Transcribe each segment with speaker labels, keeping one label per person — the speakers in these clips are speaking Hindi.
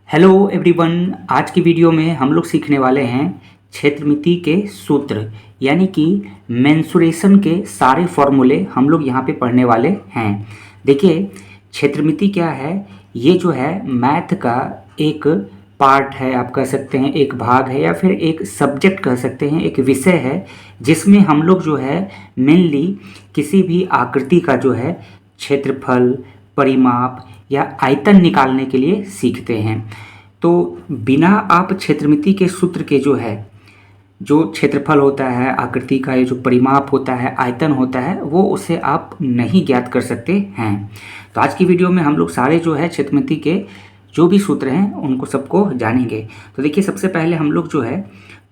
Speaker 1: Hello everyone. आज की वीडियो में हम लोग सीखने वाले हैं क्षेत्रमिति के सूत्र यानी कि मेंसुरेशन के सारे फॉर्मूले हम लोग यहाँ पे पढ़ने वाले हैं। देखिए, क्षेत्रमिति क्या है? ये जो है मैथ का एक पार्ट है, आप कह सकते हैं एक भाग है या फिर एक सब्जेक्ट कह सकते हैं, एक विषय है जिसमें हम लोग जो है मेनली किसी भी आकृति का जो है क्षेत्रफल, परिमाप या आयतन निकालने के लिए सीखते हैं। तो बिना आप क्षेत्रमिति के सूत्र के जो क्षेत्रफल होता है आकृति का, ये जो परिमाप होता है, आयतन होता है, वो उसे आप नहीं ज्ञात कर सकते हैं। तो आज की वीडियो में हम लोग सारे जो है क्षेत्रमिति के जो भी सूत्र हैं उनको सबको जानेंगे। तो देखिए, सबसे पहले हम लोग जो है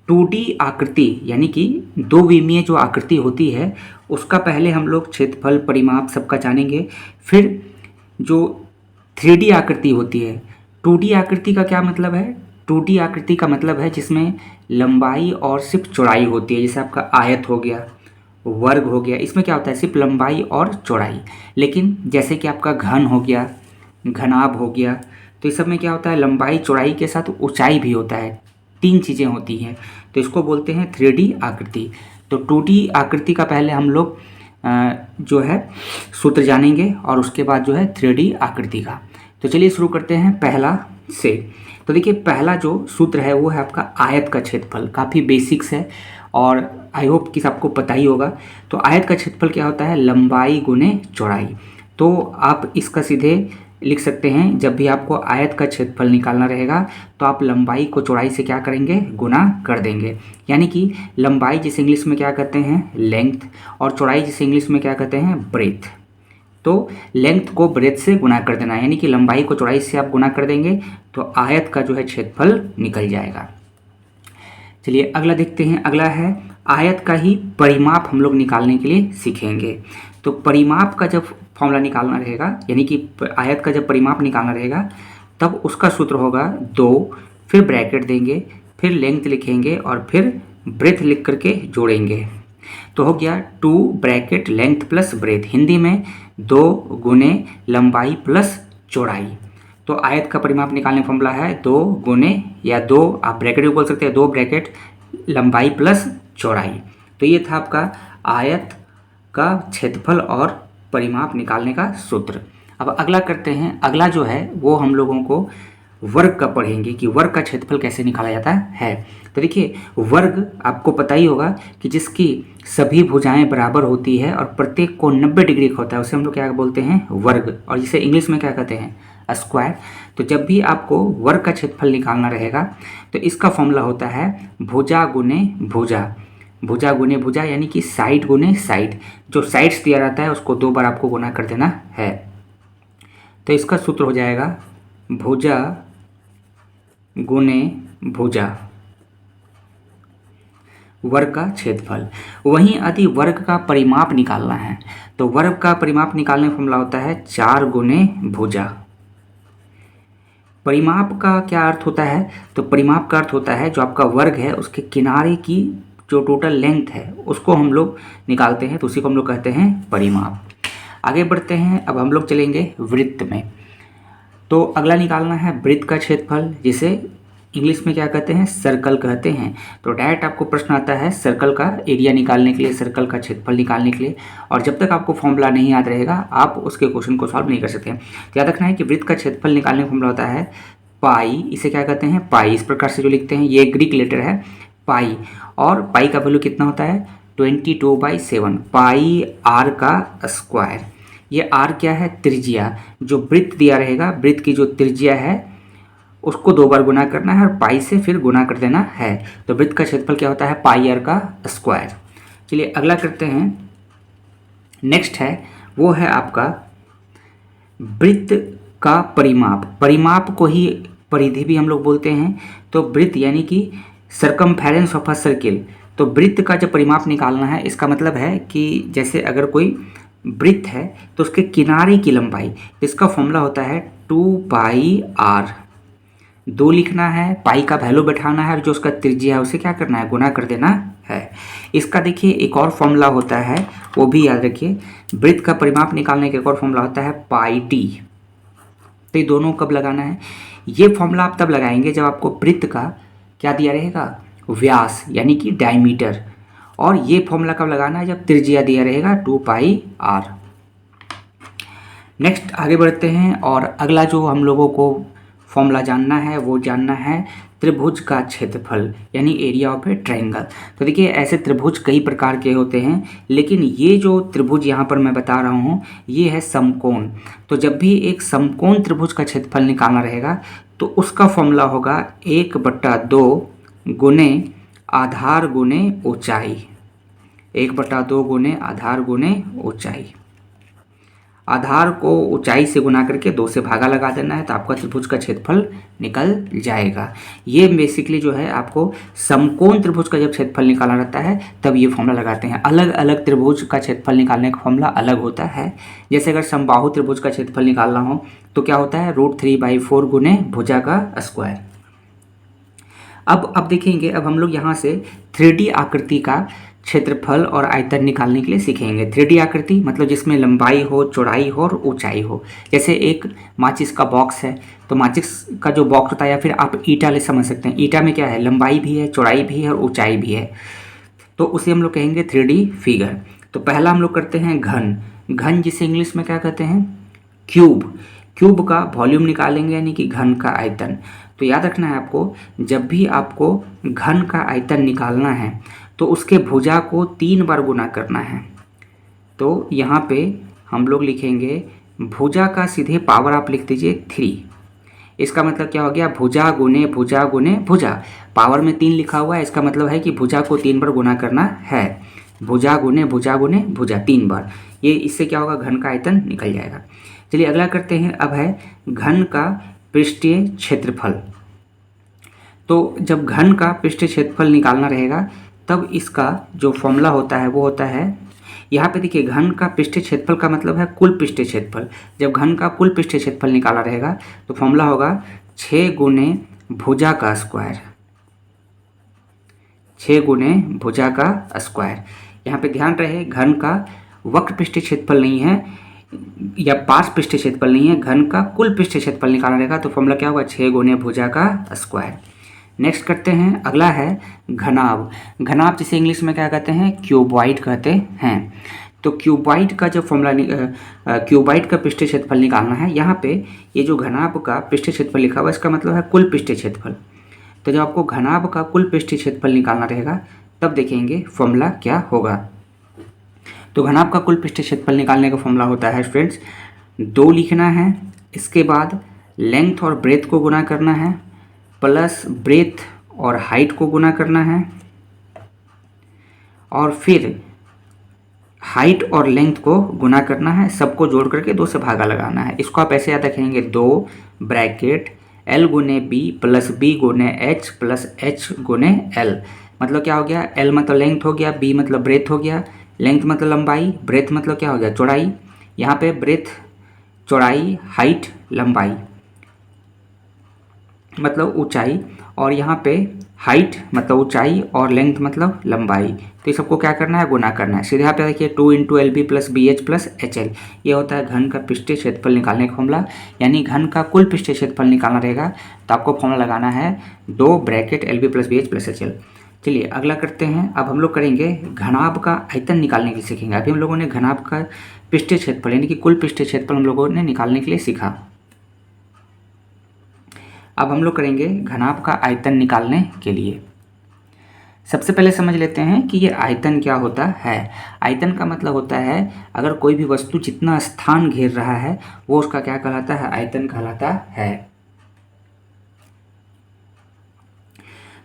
Speaker 1: 2D आकृति यानी कि दो विमीय जो आकृति होती है उसका पहले हम लोग क्षेत्रफल, परिमाप सबका जानेंगे। फिर जो 3D आकृति होती है, 2D आकृति का क्या मतलब है? 2D आकृति का मतलब है जिसमें लंबाई और सिर्फ चौड़ाई होती है। जैसे आपका आयत हो गया, वर्ग हो गया, इसमें क्या होता है? सिर्फ लंबाई और चौड़ाई। लेकिन जैसे कि आपका घन हो गया, घनाभ हो गया, तो इस सब में क्या होता है? लंबाई चौड़ाई के साथ ऊंचाई भी होता है, तीन चीज़ें होती हैं। तो इसको बोलते हैं 3D आकृति। तो 2D आकृति का पहले हम लोग जो है सूत्र जानेंगे और उसके बाद जो है 3D आकृति का। तो चलिए शुरू करते हैं पहला से। तो देखिए, पहला जो सूत्र है वो है आपका आयत का क्षेत्रफल। काफ़ी बेसिक्स है और आई होप कि सबको पता ही होगा। तो आयत का क्षेत्रफल क्या होता है? लंबाई गुने चौड़ाई। तो आप इसका सीधे लिख सकते हैं, जब भी आपको आयत का क्षेत्रफल निकालना रहेगा तो आप लंबाई को चौड़ाई से क्या करेंगे? गुना कर देंगे। यानी कि लंबाई जिसे इंग्लिश में क्या कहते हैं? लेंथ, और चौड़ाई जिसे इंग्लिश में क्या कहते हैं? ब्रेथ। तो लेंथ को ब्रेथ से गुना कर देना, यानी कि लंबाई को चौड़ाई से आप गुना कर देंगे तो आयत का जो है क्षेत्रफल निकल जाएगा। चलिए अगला देखते हैं। अगला है आयत का ही परिमाप हम लोग निकालने के लिए सीखेंगे। तो परिमाप का जब फॉर्मूला निकालना रहेगा, यानी कि आयत का जब परिमाप निकालना रहेगा तब उसका सूत्र होगा 2, फिर ब्रैकेट देंगे, फिर लेंथ लिखेंगे और फिर ब्रेथ लिख करके जोड़ेंगे। तो हो गया 2 bracket length plus breadth, Hindi में 2 गुने लंबाई प्लस चौड़ाई। तो आयत का परिमाप निकालने का फॉर्मूला है 2 गुने, या 2 आप ब्रैकेट भी बोल सकते हैं, 2 ब्रैकेट लंबाई प्लस चौड़ाई। तो ये था आपका आयत का क्षेत्रफल और परिमाप निकालने का सूत्र। अब अगला करते हैं। अगला जो है वो हम लोगों को वर्ग का पढ़ेंगे कि वर्ग का क्षेत्रफल कैसे निकाला जाता है। तो देखिए, वर्ग आपको पता ही होगा कि जिसकी सभी भुजाएं बराबर होती है और प्रत्येक को 90 डिग्री का होता है उसे हम लोग क्या बोलते हैं? वर्ग, और जिसे इंग्लिश में क्या कहते हैं? स्क्वायर। तो जब भी आपको वर्ग का क्षेत्रफल निकालना रहेगा तो इसका फॉर्मूला होता है भुजा गुने भुजा, भुजा गुने भुजा, यानी कि साइड गुने साइड। जो साइड्स दिया रहता है उसको 2 बार आपको गुना कर देना है। तो इसका सूत्र हो जाएगा भुजा गुने भुजा, वर्ग का क्षेत्रफल। वहीं यदि वर्ग का परिमाप निकालना है तो वर्ग का परिमाप निकालने का फॉर्मूला होता है 4 गुने भुजा। परिमाप का क्या अर्थ होता है? तो परिमाप का अर्थ होता है जो आपका वर्ग है उसके किनारे की जो टोटल लेंथ है उसको हम लोग निकालते हैं, तो उसी को हम लोग कहते हैं परिमाप। आगे बढ़ते हैं। अब हम लोग चलेंगे वृत्त में। तो अगला निकालना है वृत्त का क्षेत्रफल, जिसे इंग्लिश में क्या कहते हैं? सर्कल कहते हैं। तो डायरेक्ट आपको प्रश्न आता है सर्कल का एरिया निकालने के लिए, सर्कल का क्षेत्रफल निकालने के लिए, और जब तक आपको फॉर्मूला नहीं याद रहेगा आप उसके क्वेश्चन को सॉल्व नहीं कर सकते हैं। तो याद रखना है कि वृत्त का क्षेत्रफल निकालने का फॉर्मूला होता है पाई। इसे क्या कहते हैं? पाई। इस प्रकार से जो लिखते हैं, ये ग्रीक लेटर है पाई, और पाई का वैल्यू कितना होता है? 22/7 पाई आर का स्क्वायर। ये आर क्या है? त्रिज्या। जो वृत्त दिया रहेगा, वृत्त की जो त्रिज्या है उसको 2 बार गुना करना है और पाई से फिर गुना कर देना है। तो वृत्त का क्षेत्रफल क्या होता है? पाई आर का स्क्वायर। चलिए अगला करते हैं। नेक्स्ट है वो है आपका वृत्त का परिमाप। परिमाप को ही परिधि भी हम लोग बोलते हैं। तो वृत्त यानी कि सर्कमफेरेंस ऑफ अ सर्किल। तो वृत्त का जब परिमाप निकालना है इसका मतलब है कि जैसे अगर कोई वृत्त है तो उसके किनारे की लंबाई, इसका फॉर्मूला होता है 2 पाई आर। 2 लिखना है, पाई का वैल्यू बैठाना है और जो उसका त्रिज्या है उसे क्या करना है? गुना कर देना है। इसका देखिए एक और फॉर्मूला होता है, वो भी याद रखिए। वृत्त का परिमाप निकालने का एक और फॉर्मूला होता है पाई टी। तो ये दोनों कब लगाना है? ये फॉर्मूला आप तब लगाएंगे जब आपको वृत्त का क्या दिया रहेगा, व्यास यानी कि डायमीटर, और ये फॉर्मूला कब लगाना है, जब त्रिज्या दिया रहेगा 2πr। नेक्स्ट आगे बढ़ते हैं और अगला जो हम लोगों को फॉर्मूला जानना है वो जानना है त्रिभुज का क्षेत्रफल यानी एरिया ऑफ ए ट्रायंगल। तो देखिए ऐसे त्रिभुज कई प्रकार के होते हैं, लेकिन ये जो त्रिभुज यहाँ पर मैं बता रहा हूँ ये है समकोण। तो जब भी एक समकोण त्रिभुज का क्षेत्रफल निकालना रहेगा तो उसका फॉर्मूला होगा 1/2 गुने आधार गुने ऊंचाई, 1/2 गुने आधार गुने ऊंचाई। आधार को ऊंचाई से गुना करके 2 से भागा लगा देना है तो आपका त्रिभुज का क्षेत्रफल निकल जाएगा। ये बेसिकली जो है आपको समकोण त्रिभुज का जब क्षेत्रफल निकालना रहता है तब ये फॉर्मूला लगाते हैं। अलग अलग त्रिभुज का क्षेत्रफल निकालने का फॉर्मूला अलग होता है। जैसे अगर समबाहु त्रिभुज का क्षेत्रफल निकालना हो तो क्या होता है, √3/4 गुने भुजा का स्क्वायर। अब देखेंगे, अब हम लोग यहाँ से 3D आकृति का क्षेत्रफल और आयतन निकालने के लिए सीखेंगे। 3D आकृति मतलब जिसमें लंबाई हो, चौड़ाई हो और ऊंचाई हो। जैसे एक माचिस का बॉक्स है, तो माचिस का जो बॉक्स होता है या फिर आप ईटा ले समझ सकते हैं, ईटा में क्या है, लंबाई भी है, चौड़ाई भी है और ऊंचाई भी है, तो उसे हम लोग कहेंगे 3D फिगर। तो पहला हम लोग करते हैं घन। घन जिसे इंग्लिश में क्या कहते हैं, क्यूब। क्यूब का वॉल्यूम निकालेंगे यानी कि घन का आयतन। तो याद रखना है आपको, जब भी आपको घन का आयतन निकालना है तो उसके भुजा को 3 बार गुना करना है। तो यहाँ पे हम लोग लिखेंगे भुजा का सीधे पावर आप लिख दीजिए 3। इसका मतलब क्या हो गया, भुजा गुने भुजा गुने भुजा। पावर में 3 लिखा हुआ है, इसका मतलब है कि भुजा को 3 बार गुना करना है। भुजा गुने भुजा गुने भुजा 3 बार। ये इससे क्या होगा, घन का आयतन निकल जाएगा। चलिए अगला करते हैं। अब है घन का पृष्ठीय क्षेत्रफल। तो जब घन का पृष्ठीय क्षेत्रफल निकालना रहेगा तब इसका जो फॉर्मूला होता है वो होता है, यहाँ पे देखिए घन का पृष्ठीय क्षेत्रफल का मतलब है कुल पृष्ठीय क्षेत्रफल। जब घन का कुल पृष्ठीय क्षेत्रफल निकाला रहेगा तो फॉर्मूला होगा 6 गुने भुजा का स्क्वायर, 6 गुने भुजा का स्क्वायर। यहाँ पे ध्यान रहे घन का वक्र पृष्ठीय क्षेत्रफल नहीं है या पार्श्व पृष्ठीय क्षेत्रफल नहीं है, घन का कुल पृष्ठीय क्षेत्रफल निकालना रहेगा तो फॉर्मूला क्या होगा, 6 गुने भुजा का स्क्वायर। नेक्स्ट करते हैं, अगला है घनाभ। घनाभ जिसे इंग्लिश में क्या कहते हैं, क्यूबॉइड कहते हैं। तो क्यूबॉइड का जो फॉर्मूला, क्यूबॉइड का पृष्ठीय क्षेत्रफल निकालना है, यहाँ पे ये जो घनाभ का पृष्ठीय क्षेत्रफल लिखा हुआ है इसका मतलब है कुल पृष्ठीय क्षेत्रफल। तो जब आपको घनाभ का कुल पृष्ठीय क्षेत्रफल निकालना रहेगा तब देखेंगे फॉर्मूला क्या होगा। तो घनाभ का कुल पृष्ठीय क्षेत्रफल निकालने का फॉर्मूला होता है फ्रेंड्स, 2 लिखना है, इसके बाद लेंथ और ब्रेथ को गुना करना है, प्लस ब्रेथ और हाइट को गुना करना है, और फिर हाइट और लेंथ को गुना करना है, सबको जोड़ करके 2 से भागा लगाना है। इसको आप ऐसे याद रखेंगे, 2 ब्रैकेट L गुने B प्लस B गुने H प्लस H गुने L। मतलब क्या हो गया, L मतलब लेंथ हो गया, B मतलब ब्रेथ हो गया, लेंथ मतलब लंबाई, ब्रेथ मतलब क्या हो गया, चौड़ाई। यहाँ पे ब्रेथ चौड़ाई, हाइट लंबाई मतलब ऊंचाई, और यहाँ पे हाइट मतलब ऊंचाई और लेंथ मतलब लंबाई। तो ये सबको क्या करना है, गुना करना है। सीधे यहाँ पे देखिए 2 × LB plus BH plus HL, ये होता है घन का पृष्ठीय क्षेत्रफल निकालने का फॉर्मूला। यानी घन का कुल पृष्ठीय क्षेत्रफल निकालना रहेगा तो आपको फॉर्मूला लगाना है 2 bracket LB plus BH plus HL। चलिए अगला करते हैं। अब हम लोग करेंगे घनाभ का आयतन निकालने के लिए सीखेंगे। अभी हम लोगों ने घनाभ का पृष्ठीय क्षेत्रफल यानी कि कुल पृष्ठीय क्षेत्रफल हम लोगों ने निकालने के लिए सीखा। अब हम लोग करेंगे घनाभ का आयतन निकालने के लिए। सबसे पहले समझ लेते हैं कि ये आयतन क्या होता है। आयतन का मतलब होता है अगर कोई भी वस्तु जितना स्थान घेर रहा है वो उसका क्या कहलाता है, आयतन कहलाता है।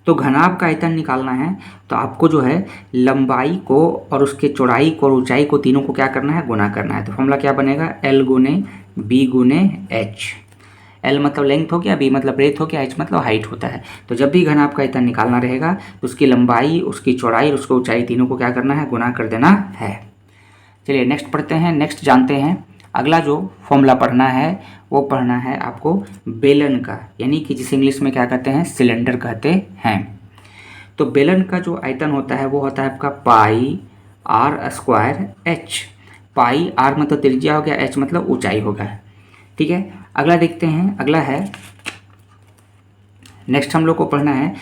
Speaker 1: तो घनाभ का आयतन निकालना है तो आपको जो है लंबाई को और उसके चौड़ाई को और ऊंचाई को तीनों को क्या करना है, गुना करना है। तो फॉर्मूला क्या बनेगा, L गुने B गुने H। L मतलब लेंथ हो गया, B मतलब ब्रेथ हो गया, H मतलब हाइट होता है। तो जब भी घनाभ का आयतन निकालना रहेगा तो उसकी लंबाई, उसकी चौड़ाई और उसकी ऊंचाई तीनों को क्या करना है, गुना कर देना है। चलिए नेक्स्ट पढ़ते हैं। नेक्स्ट जानते हैं अगला जो फॉर्मूला पढ़ना है वो पढ़ना है आपको बेलन का, यानी कि जिसे इंग्लिश में क्या कहते हैं, सिलेंडर कहते हैं। तो बेलन का जो आयतन होता है वो होता है आपका πr² h। पाई r मतलब त्रिज्या हो गया, h मतलब ऊंचाई होगा। ठीक है, अगला देखते हैं। अगला है नेक्स्ट हम लोग को पढ़ना है,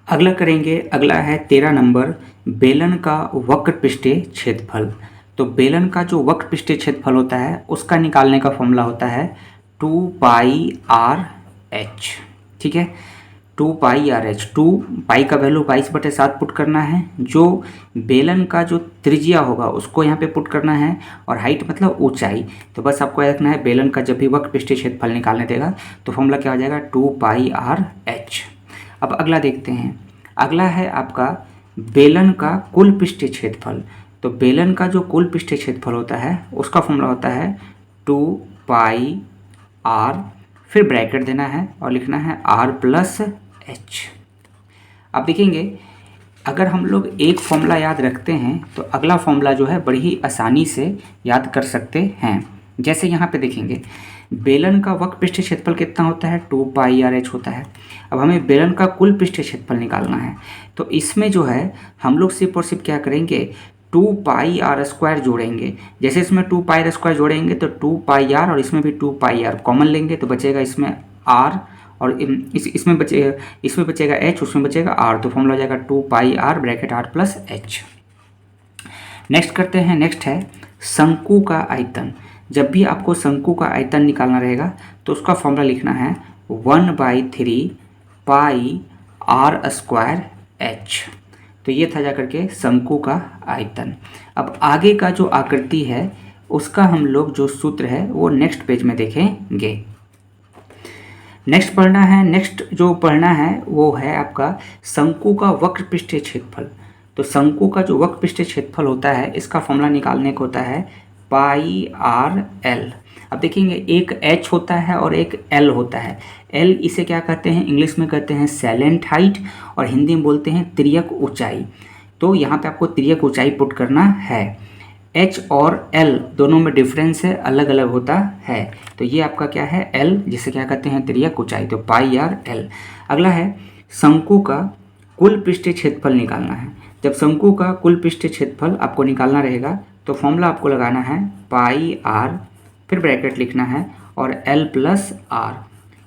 Speaker 1: अगला करेंगे, अगला है 13 नंबर, बेलन का वक्र पृष्ठीय क्षेत्रफल। तो बेलन का जो वक्र पृष्ठीय क्षेत्रफल होता है उसका निकालने का फॉर्मूला होता है 2πr/h। ठीक है, 2πr/h। 2 पाई का वैल्यू 22/7 पुट करना है, जो बेलन का जो त्रिज्या होगा उसको यहाँ पे पुट करना है, और हाइट मतलब ऊंचाई। तो बस आपको याद रखना है, बेलन का जब भी वक्र पृष्ठीय क्षेत्रफल निकालने देगा तो फॉर्मूला क्या हो जाएगा 2πr/h। अब अगला देखते हैं, अगला है आपका बेलन का कुल पृष्ठीय क्षेत्रफल। तो बेलन का जो कुल पृष्ठीय क्षेत्रफल होता है उसका फॉर्मूला होता है 2πr, फिर ब्रैकेट देना है और लिखना है r+h। अब देखेंगे, अगर हम लोग एक फॉर्मूला याद रखते हैं तो अगला फॉर्मूला जो है बड़ी ही आसानी से याद कर सकते हैं। जैसे यहाँ पे देखेंगे, बेलन का वक्र पृष्ठीय क्षेत्रफल कितना होता है 2πr/h होता है। अब हमें बेलन का कुल पृष्ठीय क्षेत्रफल निकालना है, तो इसमें जो है हम लोग सिर्फ और सिर्फ क्या करेंगे 2πr² जोड़ेंगे। जैसे इसमें 2πr² जोड़ेंगे तो 2πr और इसमें भी 2πr कॉमन लेंगे तो बचेगा इसमें r, और इसमें बचेगा h, उसमें बचेगा r, तो फॉर्मूला हो जाएगा 2πr ब्रैकेट r+h। नेक्स्ट करते हैं, नेक्स्ट है शंकु का आयतन। जब भी आपको शंकु का आयतन निकालना रहेगा तो उसका फॉर्मूला लिखना है 1/3πr²h। तो ये था जाकर के शंकु का आयतन। अब आगे का जो आकृति है उसका हम लोग जो सूत्र है वो नेक्स्ट पेज में देखेंगे। नेक्स्ट जो पढ़ना है वो है आपका शंकु का वक्र पृष्ठीय क्षेत्रफल। तो शंकु का जो वक्र पृष्ठीय क्षेत्रफल होता है इसका फॉर्मूला निकालने को होता है πr/l। अब देखेंगे, एक h होता है और एक l होता है। l इसे क्या कहते हैं, इंग्लिश में कहते हैं सैलेंट हाइट, और हिंदी में बोलते हैं तिर्यक ऊंचाई। तो यहाँ पे आपको तिर्यक ऊंचाई पुट करना है। h और l दोनों में डिफरेंस है, अलग अलग होता है। तो ये आपका क्या है l, जिसे क्या कहते हैं तिर्यक ऊंचाई, तो πr/l। अगला है शंकु का कुल पृष्ठीय क्षेत्रफल निकालना है। जब शंकु का कुल पृष्ठीय क्षेत्रफल आपको निकालना रहेगा तो फॉर्मूला आपको लगाना है πr, फिर ब्रैकेट लिखना है और l+r।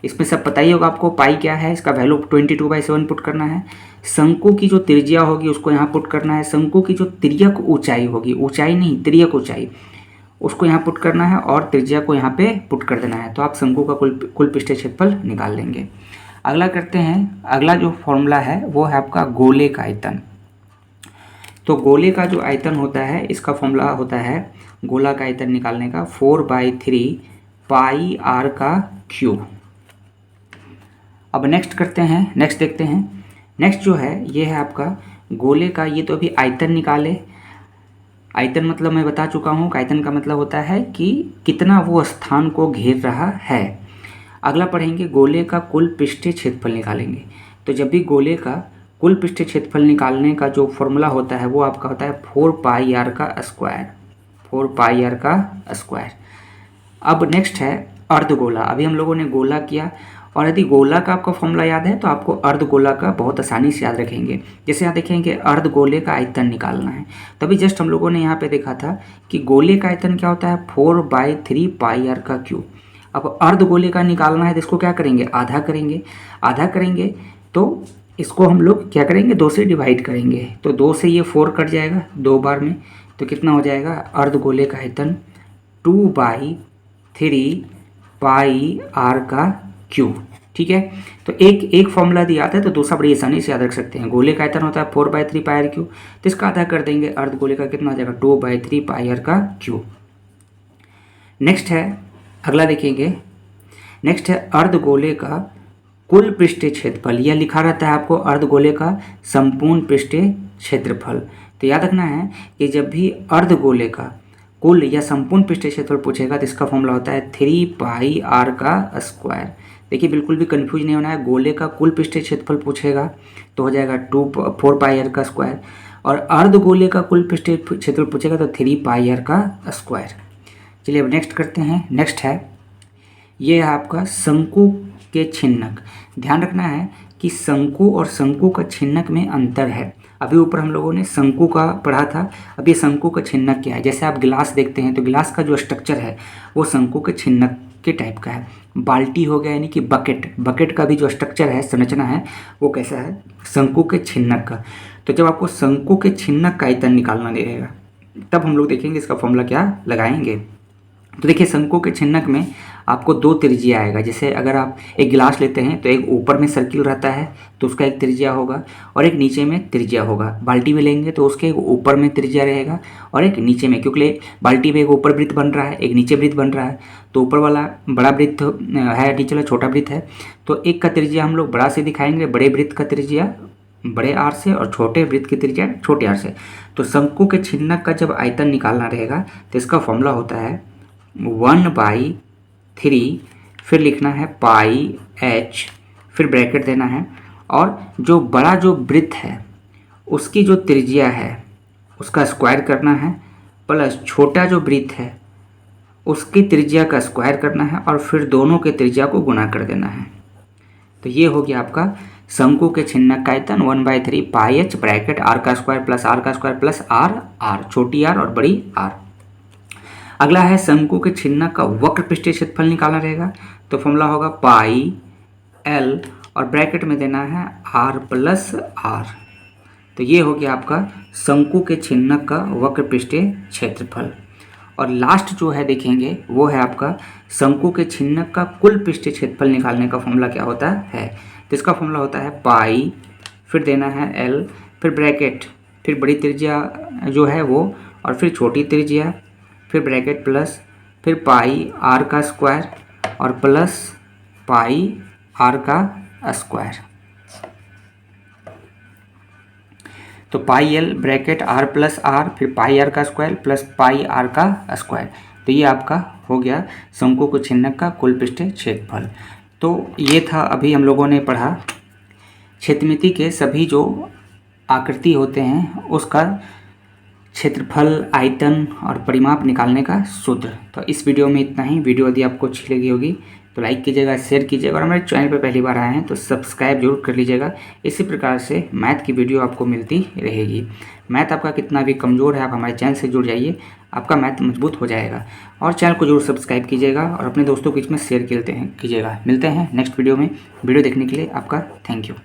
Speaker 1: इसमें सब पता ही होगा आपको, पाई क्या है, इसका वैल्यू 22/7 पुट करना है। शंकु की जो त्रिज्या होगी उसको यहाँ पुट करना है। शंकु की जो तिर्यक ऊंचाई होगी, ऊंचाई नहीं तिर्यक ऊंचाई, उसको यहाँ पुट करना है और त्रिज्या को यहाँ पे पुट कर देना है। तो आप शंकु का कुल पृष्ठीय क्षेत्रफल निकाल लेंगे। अगला करते हैं, अगला जो फॉर्मूला है वो है आपका गोले का आयतन। तो गोले का जो आयतन होता है इसका फॉर्मूला होता है गोला का आयतन निकालने का 4/3πr²। अब नेक्स्ट करते हैं, नेक्स्ट देखते हैं। नेक्स्ट जो है ये है आपका गोले का, ये तो अभी आयतन निकाले। आयतन मतलब मैं बता चुका हूँ, आयतन का मतलब होता है कि कितना वो स्थान को घेर रहा है। अगला पढ़ेंगे, गोले का कुल पृष्ठीय क्षेत्रफल निकालेंगे। तो जब भी गोले का कुल पृष्ठीय क्षेत्रफल निकालने का जो फॉर्मूला होता है वो आपका होता है 4πr²। अब नेक्स्ट है अर्धगोला। अभी हम लोगों ने गोला किया, और यदि गोला का आपका फॉर्मूला याद है तो आपको अर्धगोला का बहुत आसानी से याद रखेंगे। जैसे यहाँ देखेंगे अर्धगोले का आयतन निकालना है, तभी जस्ट हम लोगों ने यहाँ पे देखा था कि गोले का आयतन क्या होता है 4/3πr²। अब अर्धगोले का निकालना है तो इसको क्या करेंगे, आधा करेंगे। तो इसको हम लोग क्या करेंगे, 2 से डिवाइड करेंगे। तो 2 से ये 4 कट जाएगा 2 बार में, तो कितना हो जाएगा अर्धगोले का आयतन 2/3πr²। ठीक है, तो एक फॉर्मूला दिया था तो दूसरा बड़ी आसानी से याद रख सकते हैं। गोले का आयतन होता है 4/3πr², तो इसका आधा कर देंगे, अर्धगोले का कितना हो जाएगा 2/3πr²। नेक्स्ट है, अगला देखेंगे, नेक्स्ट है अर्धगोले का कुल पृष्ठीय क्षेत्रफल। यह लिखा रहता है आपको अर्धगोले का संपूर्ण पृष्ठीय क्षेत्रफल। तो याद रखना है कि जब भी अर्धगोले का कुल या संपूर्ण पृष्ठीय क्षेत्रफल पूछेगा तो इसका फॉर्मूला होता है 3πr²। देखिए बिल्कुल भी कंफ्यूज नहीं होना है, गोले का कुल पृष्ठीय क्षेत्रफल पूछेगा तो हो जाएगा 4πr², और अर्धगोले का कुल पृष्ठीय क्षेत्रफल पूछेगा तो 3πr²। चलिए अब नेक्स्ट करते हैं। नेक्स्ट है, ये है आपका शंकु के छिन्नक। ध्यान रखना है कि शंकु और शंकु का छिन्नक में अंतर है। अभी ऊपर हम लोगों ने शंकु का पढ़ा था, अभी शंकु का छिन्नक क्या है। जैसे आप गिलास देखते हैं तो गिलास का जो स्ट्रक्चर है वो शंकु के छिन्नक के टाइप का है। बाल्टी हो गया यानी कि बकेट, बकेट का भी जो स्ट्रक्चर है, संरचना है, वो कैसा है, शंकु के छिन्नक का। तो जब आपको शंकु के छिन्नक का आयतन निकालना नहीं रहेगा तब हम लोग देखेंगे इसका फॉर्मूला क्या लगाएंगे। तो देखिए शंकु के छिन्नक में आपको दो त्रिज्या आएगा। जैसे अगर आप एक गिलास लेते हैं तो एक ऊपर में सर्किल रहता है तो उसका एक त्रिज्या होगा और एक नीचे में त्रिज्या होगा। बाल्टी में लेंगे तो उसके एक ऊपर में त्रिज्या रहेगा और एक नीचे में, क्योंकि बाल्टी में एक ऊपर वृत्त बन रहा है, एक नीचे वृत्त बन रहा है। तो ऊपर वाला बड़ा वृत्त है, नीचे वाला छोटा वृत्त है। तो एक का त्रिज्या हम लोग बड़ा से दिखाएंगे, बड़े वृत्त का त्रिज्या बड़े आर से और छोटे वृत्त की त्रिज्या छोटे आर से। तो शंकु के छिन्नक का जब आयतन निकालना रहेगा तो इसका फॉर्मूला होता है 1/3, फिर लिखना है पाई h, फिर ब्रैकेट देना है और जो बड़ा जो वृत्त है उसकी जो त्रिज्या है उसका स्क्वायर करना है, प्लस छोटा जो वृत्त है उसकी त्रिज्या का स्क्वायर करना है और फिर दोनों के त्रिज्या को गुणा कर देना है। तो ये हो गया आपका शंकु के छिन्नक का आयतन 1/3 पाई h ब्रैकेट r का स्क्वायर प्लस r, छोटी r और बड़ी r। अगला है शंकु के छिन्नक का वक्र पृष्ठीय क्षेत्रफल निकालना रहेगा। तो फॉर्मूला होगा पाई l और ब्रैकेट में देना है r प्लस r। तो ये हो गया आपका शंकु के छिन्नक का वक्र पृष्ठीय क्षेत्रफल। और लास्ट जो है देखेंगे वो है आपका शंकु के छिन्नक का कुल पृष्ठीय क्षेत्रफल निकालने का फॉर्मूला क्या होता है। तो इसका फॉर्मूला होता है पाई, फिर देना है l, फिर ब्रैकेट, फिर बड़ी त्रिज्या जो है वो और फिर छोटी त्रिज्या, फिर ब्रैकेट प्लस, फिर पाई r का स्क्वायर और प्लस पाई r का स्क्वायर। तो पाई l bracket r plus r, फिर पाई r का स्क्वायर प्लस पाई r का स्क्वायर। तो ये आपका हो गया शंकु के छिन्नक का कुल पृष्ठीय क्षेत्रफल। तो ये था अभी हम लोगों ने पढ़ा क्षेत्रमिति के सभी जो आकृति होते हैं उसका क्षेत्रफल, आयतन और परिमाप निकालने का सूत्र। तो इस वीडियो में इतना ही। वीडियो यदि आपको अच्छी लगी होगी तो लाइक कीजिएगा, शेयर कीजिएगा और हमारे चैनल पर पहली बार आए हैं तो सब्सक्राइब जरूर कर लीजिएगा। इसी प्रकार से मैथ की वीडियो आपको मिलती रहेगी। मैथ आपका कितना भी कमज़ोर है, आप हमारे चैनल से जुड़ जाइए, आपका मैथ मजबूत हो जाएगा। और चैनल को जरूर सब्सक्राइब कीजिएगा और अपने दोस्तों के बीच में शेयर कीजिएगा। मिलते हैं नेक्स्ट वीडियो में। वीडियो देखने के लिए आपका थैंक यू।